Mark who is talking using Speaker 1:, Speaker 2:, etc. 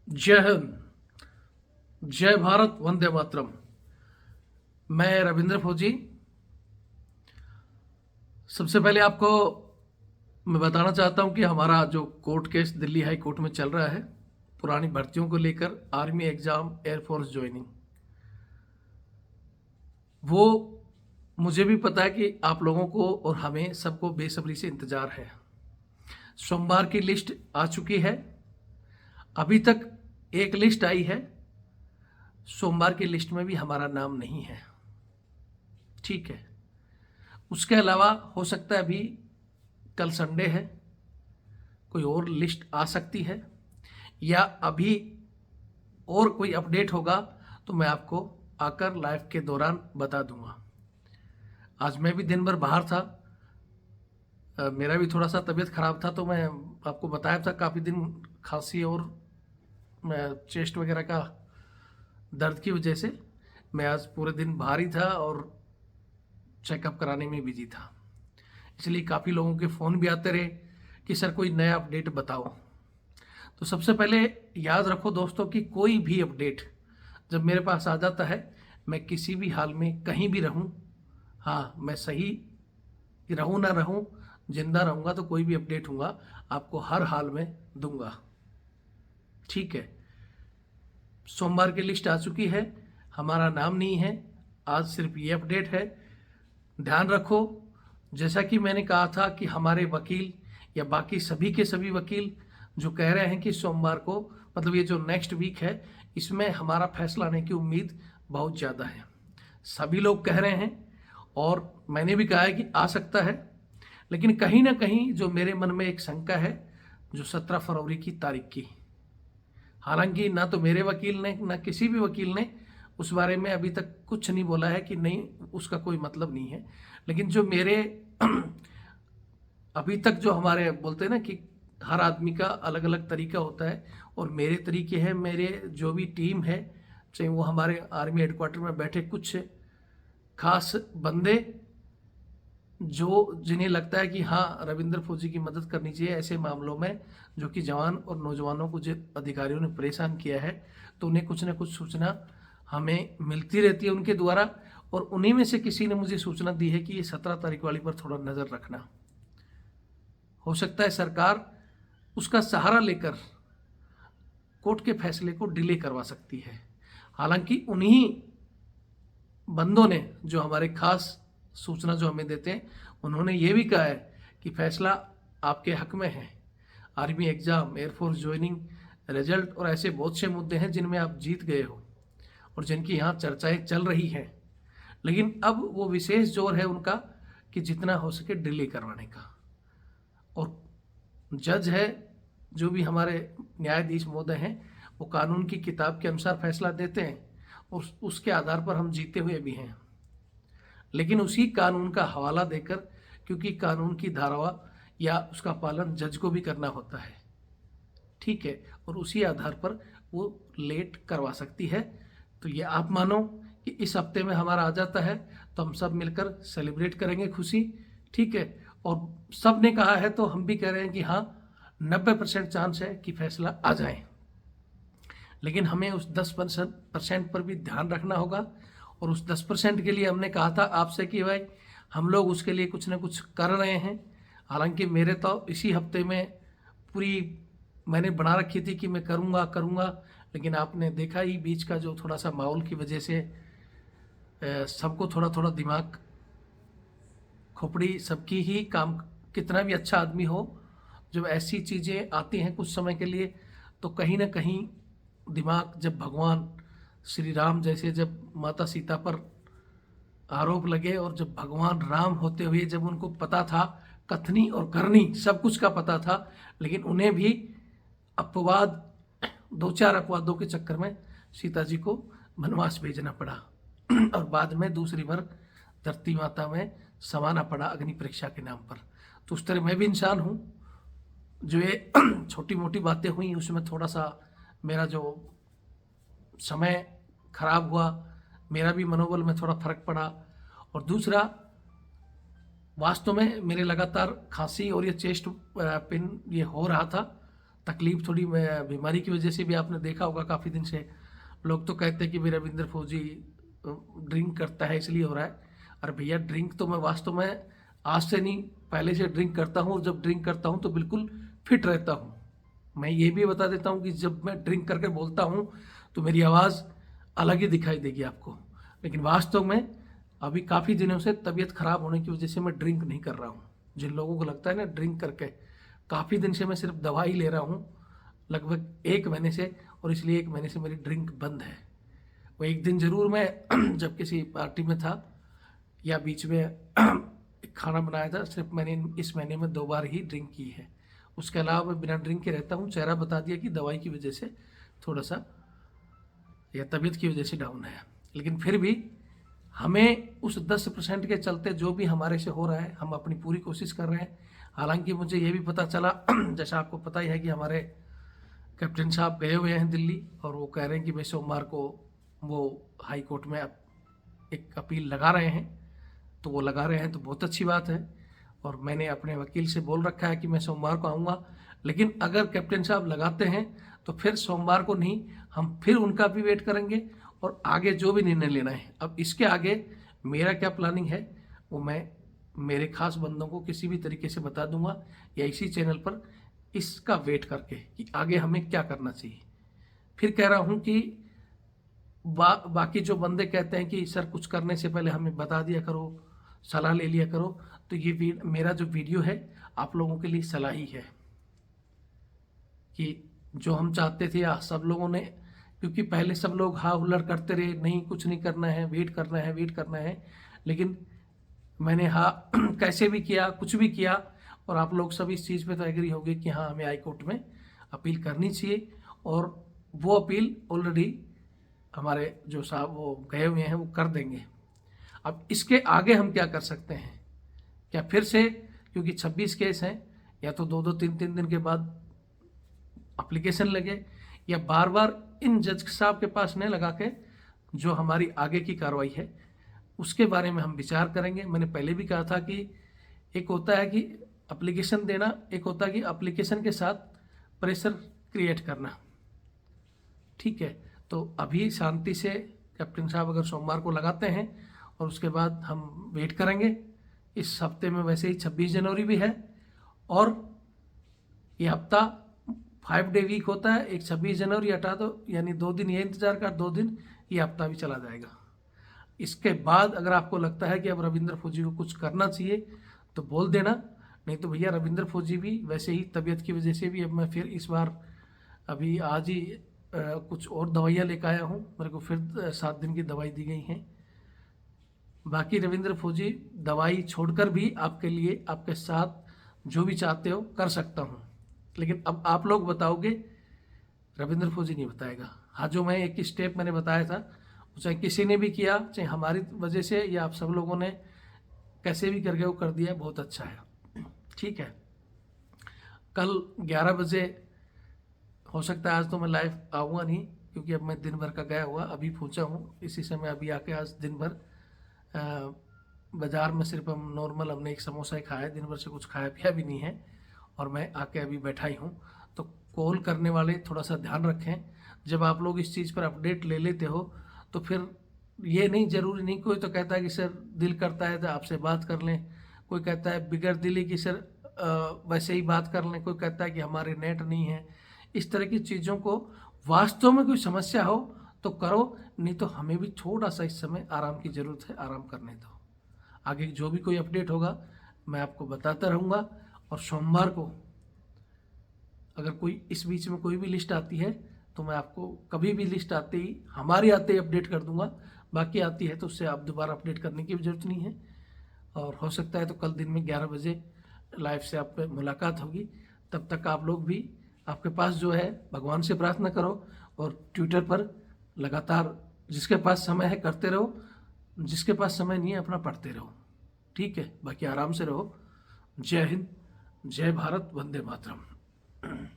Speaker 1: जय हिंद, जय भारत, वंदे मातरम। मैं रविंद्र फौजी। सबसे पहले आपको मैं बताना चाहता हूं कि हमारा जो court case Delhi high court में चल रहा है पुरानी भर्तियों को लेकर, आर्मी एग्जाम, एयरफोर्स ज्वाइनिंग, वो मुझे भी पता है कि आप लोगों को और हमें सबको बेसब्री से इंतजार है। सोमवार की लिस्ट आ चुकी है। अभी तक एक लिस्ट आई है, सोमवार की लिस्ट में भी हमारा नाम नहीं है। ठीक है, उसके अलावा हो सकता है अभी कल संडे है, कोई और लिस्ट आ सकती है, या अभी और कोई अपडेट होगा तो मैं आपको आकर लाइव के दौरान बता दूंगा। आज मैं भी दिन भर बाहर था, मेरा भी थोड़ा सा तबीयत खराब था, तो मैं आपको बताया था काफ़ी दिन खांसी और चेस्ट वगैरह का दर्द की वजह से मैं आज पूरे दिन बाहर ही था और चेकअप कराने में बिजी था। इसलिए काफ़ी लोगों के फ़ोन भी आते रहे कि सर कोई नया अपडेट बताओ। तो सबसे पहले याद रखो दोस्तों कि कोई भी अपडेट जब मेरे पास आ जाता है, मैं किसी भी हाल में कहीं भी रहूं, हाँ मैं सही रहूं ना रहूं, जिंदा रहूंगा तो कोई भी अपडेट होगा आपको हर हाल में दूंगा। ठीक है, सोमवार की लिस्ट आ चुकी है, हमारा नाम नहीं है। आज सिर्फ ये अपडेट है। ध्यान रखो, जैसा कि मैंने कहा था कि हमारे वकील या बाकी सभी के सभी वकील जो कह रहे हैं कि सोमवार को, मतलब ये जो नेक्स्ट वीक है, इसमें हमारा फैसला आने की उम्मीद बहुत ज़्यादा है। सभी लोग कह रहे हैं और मैंने भी कहा है कि आ सकता है, लेकिन कहीं ना कहीं जो मेरे मन में एक शंका है, जो 17 फरवरी की तारीख की, हालांकि ना तो मेरे वकील ने ना किसी भी वकील ने उस बारे में अभी तक कुछ नहीं बोला है कि नहीं उसका कोई मतलब नहीं है, लेकिन जो मेरे अभी तक जो हमारे बोलते हैं ना कि हर आदमी का अलग अलग तरीका होता है, और मेरे तरीके हैं, मेरे जो भी टीम है, चाहे वो हमारे आर्मी हेडक्वार्टर में बैठे कुछ खास बंदे जो जिन्हें लगता है कि हाँ रविंद्र फौजी की मदद करनी चाहिए ऐसे मामलों में, जो कि जवान और नौजवानों को जो अधिकारियों ने परेशान किया है, तो उन्हें कुछ ना कुछ सूचना हमें मिलती रहती है उनके द्वारा, और उन्हीं में से किसी ने मुझे सूचना दी है कि ये 17 तारीख वाली पर थोड़ा नज़र रखना। हो सकता है सरकार उसका सहारा लेकर कोर्ट के फैसले को डिले करवा सकती है। हालांकि उन्हीं बंदों ने जो हमारे खास सूचना जो हमें देते हैं, उन्होंने ये भी कहा है कि फैसला आपके हक में है। Army exam, air force joining, result और ऐसे बहुत से मुद्दे हैं जिनमें आप जीत गए हो और जिनकी यहाँ चर्चाएं चल रही हैं, लेकिन अब वो विशेष जोर है उनका कि जितना हो सके डिले करवाने का। और जज है, जो भी हमारे न्यायाधीश महोदय हैं, वो कानून की किताब के अनुसार फैसला देते हैं और उसके आधार पर हम जीते हुए भी हैं, लेकिन उसी कानून का हवाला देकर, क्योंकि कानून की धारा या उसका पालन जज को भी करना होता है। ठीक है, और उसी आधार पर वो लेट करवा सकती है। तो ये आप मानो कि इस हफ्ते में हमारा आ जाता है तो हम सब मिलकर सेलिब्रेट करेंगे खुशी। ठीक है, और सब ने कहा है तो हम भी कह रहे हैं कि हाँ 90% चांस है कि फैसला आ जाए, लेकिन हमें उस 10% पर भी ध्यान रखना होगा। और उस 10% के लिए हमने कहा था आपसे कि भाई हम लोग उसके लिए कुछ ना कुछ कर रहे हैं। हालांकि मेरे तो इसी हफ्ते में पूरी मैंने बना रखी थी कि मैं करूँगा करूँगा, लेकिन आपने देखा ही बीच का जो थोड़ा सा माहौल की वजह से सबको थोड़ा थोड़ा दिमाग खोपड़ी सबकी ही काम, कितना भी अच्छा आदमी हो, जब ऐसी चीज़ें आती हैं कुछ समय के लिए, तो कहीं ना कहीं दिमाग, जब भगवान श्री राम जैसे जब माता सीता पर आरोप लगे, और जब भगवान राम होते हुए जब उनको पता था कथनी और करनी सब कुछ का पता था, लेकिन उन्हें भी अपवाद, 2-4 अपवादों के चक्कर में सीता जी को वनवास भेजना पड़ा और बाद में दूसरी बार धरती माता में समाना पड़ा अग्नि परीक्षा के नाम पर। तो उस तरह मैं भी इंसान हूँ, जो ये छोटी मोटी बातें हुई उसमें थोड़ा सा मेरा जो समय खराब हुआ, मेरा भी मनोबल में थोड़ा फर्क पड़ा। और दूसरा, वास्तव में मेरे लगातार खांसी और ये चेस्ट पेन ये हो रहा था, तकलीफ थोड़ी बीमारी की वजह से भी आपने देखा होगा काफ़ी दिन से लोग तो कहते हैं कि भाई रविंद्र फौजी ड्रिंक करता है इसलिए हो रहा है। अरे भैया, ड्रिंक तो मैं वास्तव में आज से नहीं, पहले से ड्रिंक करता हूँ, और जब ड्रिंक करता हूँ तो बिल्कुल फिट रहता हूँ। मैं ये भी बता देता हूँ कि जब मैं ड्रिंक करके बोलता हूँ तो मेरी आवाज़ अलग ही दिखाई देगी आपको, लेकिन वास्तव में अभी काफ़ी दिनों से तबीयत खराब होने की वजह से मैं ड्रिंक नहीं कर रहा हूँ। जिन लोगों को लगता है ना ड्रिंक करके, काफ़ी दिन से मैं सिर्फ दवाई ले रहा हूँ, लगभग 1 महीने से, और इसलिए 1 महीने से मेरी ड्रिंक बंद है। वो एक दिन ज़रूर मैं जब किसी पार्टी में था या बीच में एक खाना बनाया था, सिर्फ मैंने इस महीने में 2 बार ही ड्रिंक की है। उसके अलावा मैं बिना ड्रिंक के रहता हूँ। चेहरा बता दिया कि दवाई की वजह से थोड़ा सा या तबीयत की वजह से डाउन है, लेकिन फिर भी हमें उस 10% के चलते जो भी हमारे से हो रहा है, हम अपनी पूरी कोशिश कर रहे हैं। हालांकि मुझे ये भी पता चला जैसा आपको पता ही है कि हमारे कैप्टन साहब गए हुए हैं दिल्ली, और वो कह रहे हैं कि भाई सोमवार को वो हाई कोर्ट में एक अपील लगा रहे हैं। तो वो लगा रहे हैं तो बहुत अच्छी बात है, और मैंने अपने वकील से बोल रखा है कि मैं सोमवार को आऊँगा। लेकिन अगर कैप्टन साहब लगाते हैं तो फिर सोमवार को नहीं, हम फिर उनका भी वेट करेंगे और आगे जो भी निर्णय लेना है। अब इसके आगे मेरा क्या प्लानिंग है वो मैं मेरे खास बंदों को किसी भी तरीके से बता दूंगा, या इसी चैनल पर इसका वेट करके कि आगे हमें क्या करना चाहिए। फिर कह रहा हूँ कि बाकी जो बंदे कहते हैं कि सर कुछ करने से पहले हमें बता दिया करो, सलाह ले लिया करो, तो ये मेरा जो वीडियो है आप लोगों के लिए सलाह ही है कि जो हम चाहते थे या सब लोगों ने, क्योंकि पहले सब लोग हाँ हुल्लड़ करते रहे, नहीं कुछ नहीं करना है, वेट करना है, वेट करना है, लेकिन मैंने हाँ कैसे भी किया, कुछ भी किया, और आप लोग सब इस चीज़ पे तो एग्री हो गए कि हाँ हमें हाई कोर्ट में अपील करनी चाहिए, और वो अपील ऑलरेडी हमारे जो साहब वो गए हुए हैं वो कर देंगे। अब इसके आगे हम क्या कर सकते हैं? क्या फिर से, क्योंकि 26 केस हैं, या तो 2-2 3-3 दिन के बाद एप्लीकेशन लगे, या बार बार इन जज साहब के पास न लगा के जो हमारी आगे की कार्रवाई है उसके बारे में हम विचार करेंगे। मैंने पहले भी कहा था कि एक होता है कि एप्लीकेशन देना, एक होता है कि एप्लीकेशन के साथ प्रेशर क्रिएट करना। ठीक है, तो अभी शांति से कैप्टन साहब अगर सोमवार को लगाते हैं, और उसके बाद हम वेट करेंगे। इस हफ्ते में वैसे ही 26 जनवरी भी है, और ये हफ्ता 5 डे वीक होता है। एक 26 जनवरी हटा दो, यानी 2 दिन ये इंतजार कर, 2 दिन ये हफ्ता भी चला जाएगा। इसके बाद अगर आपको लगता है कि अब रविंद्र फौजी को कुछ करना चाहिए तो बोल देना, नहीं तो भैया रविंद्र फौजी भी वैसे ही तबीयत की वजह से भी, अब मैं फिर इस बार अभी आज ही कुछ और दवाइयाँ लेकर आया हूँ, मेरे को फिर 7 दिन की दवाई दी गई हैं। बाकी रविंद्र फौजी दवाई छोड़कर भी आपके लिए, आपके साथ जो भी चाहते हो कर सकता हूँ, लेकिन अब आप लोग बताओगे, रविंद्र फौजी नहीं बताएगा। हाँ, जो मैं एक स्टेप मैंने बताया था, चाहे किसी ने भी किया, चाहे हमारी वजह से या आप सब लोगों ने कैसे भी करके वो कर दिया, बहुत अच्छा है। ठीक है, कल 11 बजे हो सकता है, आज तो मैं लाइव आऊँगा नहीं क्योंकि अब मैं दिन भर का गया हुआ, अभी पहुँचा हूँ इसी समय, अभी आके आज दिन भर बाज़ार में सिर्फ हम नॉर्मल हमने एक समोसा ही खाया, दिन भर से कुछ खाया पिया भी नहीं है, और मैं आके अभी बैठा ही हूँ। तो कॉल करने वाले थोड़ा सा ध्यान रखें, जब आप लोग इस चीज़ पर अपडेट ले लेते हो तो फिर ये नहीं, ज़रूरी नहीं, कोई तो कहता है कि सर दिल करता है तो आपसे बात कर लें, कोई कहता है बिगड़ दिली कि सर वैसे ही बात कर लें, कोई कहता है कि हमारे नेट नहीं है। इस तरह की चीज़ों को, वास्तव में कोई समस्या हो तो करो, नहीं तो हमें भी थोड़ा सा इस समय आराम की ज़रूरत है, आराम करने दो। आगे जो भी कोई अपडेट होगा मैं आपको बताता रहूँगा, और सोमवार को अगर कोई इस बीच में कोई भी लिस्ट आती है तो मैं आपको कभी भी लिस्ट आते ही, हमारी आते ही अपडेट कर दूंगा। बाकी आती है तो उससे आप दोबारा अपडेट करने की भी ज़रूरत नहीं है, और हो सकता है तो कल दिन में 11 बजे लाइव से आप मुलाकात होगी। तब तक आप लोग भी, आपके पास जो है, भगवान से प्रार्थना करो, और ट्विटर पर लगातार जिसके पास समय है करते रहो, जिसके पास समय नहीं है अपना पढ़ते रहो। ठीक है, बाकी आराम से रहो। जय हिंद, जय भारत, वंदे मातरम।